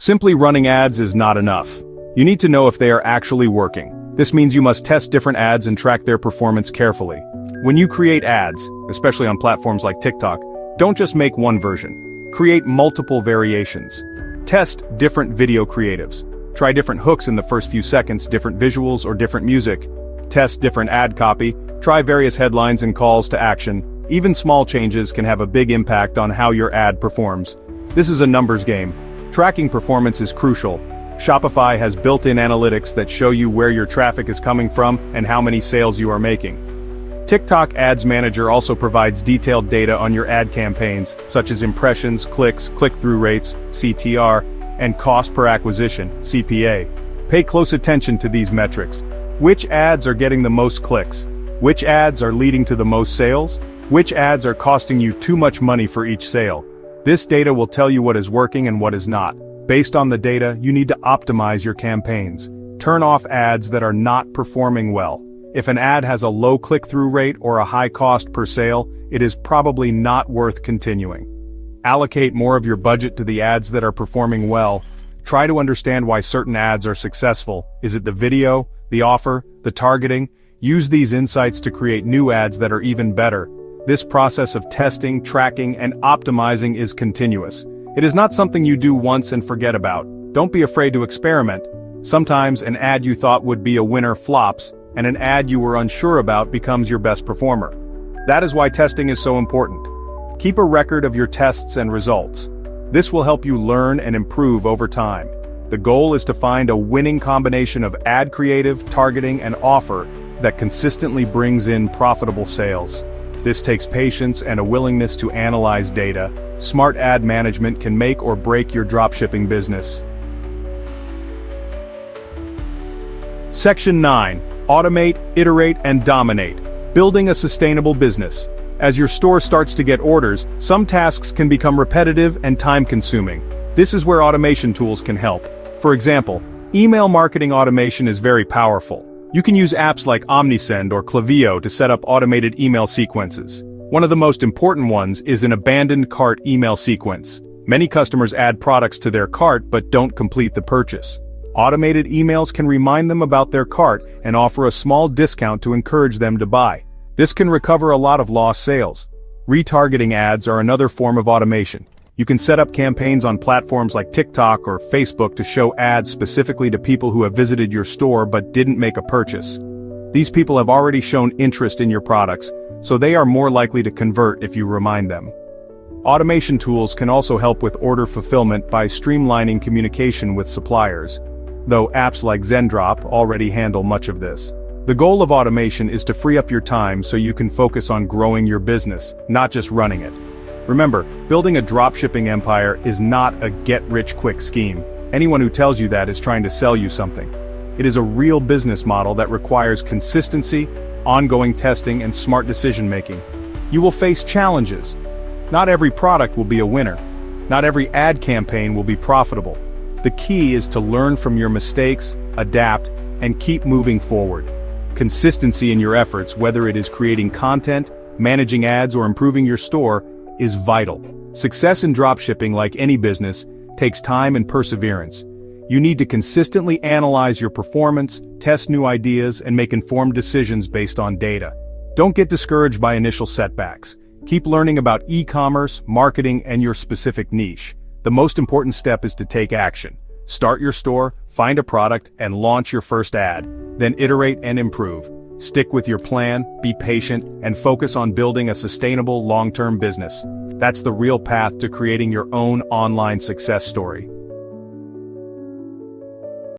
Simply running ads is not enough. You need to know if they are actually working. This means you must test different ads and track their performance carefully. When you create ads, especially on platforms like TikTok, don't just make one version. Create multiple variations. Test different video creatives. Try different hooks in the first few seconds, different visuals, or different music. Test different ad copy. Try various headlines and calls to action. Even small changes can have a big impact on how your ad performs. This is a numbers game. Tracking performance is crucial. Shopify has built-in analytics that show you where your traffic is coming from and how many sales you are making. TikTok Ads Manager also provides detailed data on your ad campaigns, such as impressions, clicks, click-through rates, CTR, and cost per acquisition, CPA. Pay close attention to these metrics. Which ads are getting the most clicks? Which ads are leading to the most sales? Which ads are costing you too much money for each sale? This data will tell you what is working and what is not. Based on the data, you need to optimize your campaigns. Turn off ads that are not performing well. If an ad has a low click-through rate or a high cost per sale, it is probably not worth continuing. Allocate more of your budget to the ads that are performing well. Try to understand why certain ads are successful. Is it the video, the offer, the targeting? Use these insights to create new ads that are even better. This process of testing, tracking, and optimizing is continuous. It is not something you do once and forget about. Don't be afraid to experiment. Sometimes an ad you thought would be a winner flops, and an ad you were unsure about becomes your best performer. That is why testing is so important. Keep a record of your tests and results. This will help you learn and improve over time. The goal is to find a winning combination of ad creative, targeting, and offer that consistently brings in profitable sales. This takes patience and a willingness to analyze data. Smart ad management can make or break your dropshipping business. Section 9. Automate, iterate, and dominate. Building a sustainable business. As your store starts to get orders, some tasks can become repetitive and time-consuming. This is where automation tools can help. For example, email marketing automation is very powerful. You can use apps like Omnisend or Klaviyo to set up automated email sequences. One of the most important ones is an abandoned cart email sequence. Many customers add products to their cart but don't complete the purchase. Automated emails can remind them about their cart and offer a small discount to encourage them to buy. This can recover a lot of lost sales. Retargeting ads are another form of automation. You can set up campaigns on platforms like TikTok or Facebook to show ads specifically to people who have visited your store but didn't make a purchase. These people have already shown interest in your products, so they are more likely to convert if you remind them. Automation tools can also help with order fulfillment by streamlining communication with suppliers, though apps like Zendrop already handle much of this. The goal of automation is to free up your time so you can focus on growing your business, not just running it. Remember, building a dropshipping empire is not a get-rich-quick scheme. Anyone who tells you that is trying to sell you something. It is a real business model that requires consistency, ongoing testing, and smart decision-making. You will face challenges. Not every product will be a winner. Not every ad campaign will be profitable. The key is to learn from your mistakes, adapt, and keep moving forward. Consistency in your efforts, whether it is creating content, managing ads, or improving your store, is vital. Success in dropshipping, like any business, takes time and perseverance. You need to consistently analyze your performance, test new ideas, and make informed decisions based on data. Don't get discouraged by initial setbacks. Keep learning about e-commerce, marketing, and your specific niche. The most important step is to take action. Start your store, find a product, and launch your first ad. Then iterate and improve. Stick with your plan, be patient, and focus on building a sustainable long-term business. That's the real path to creating your own online success story.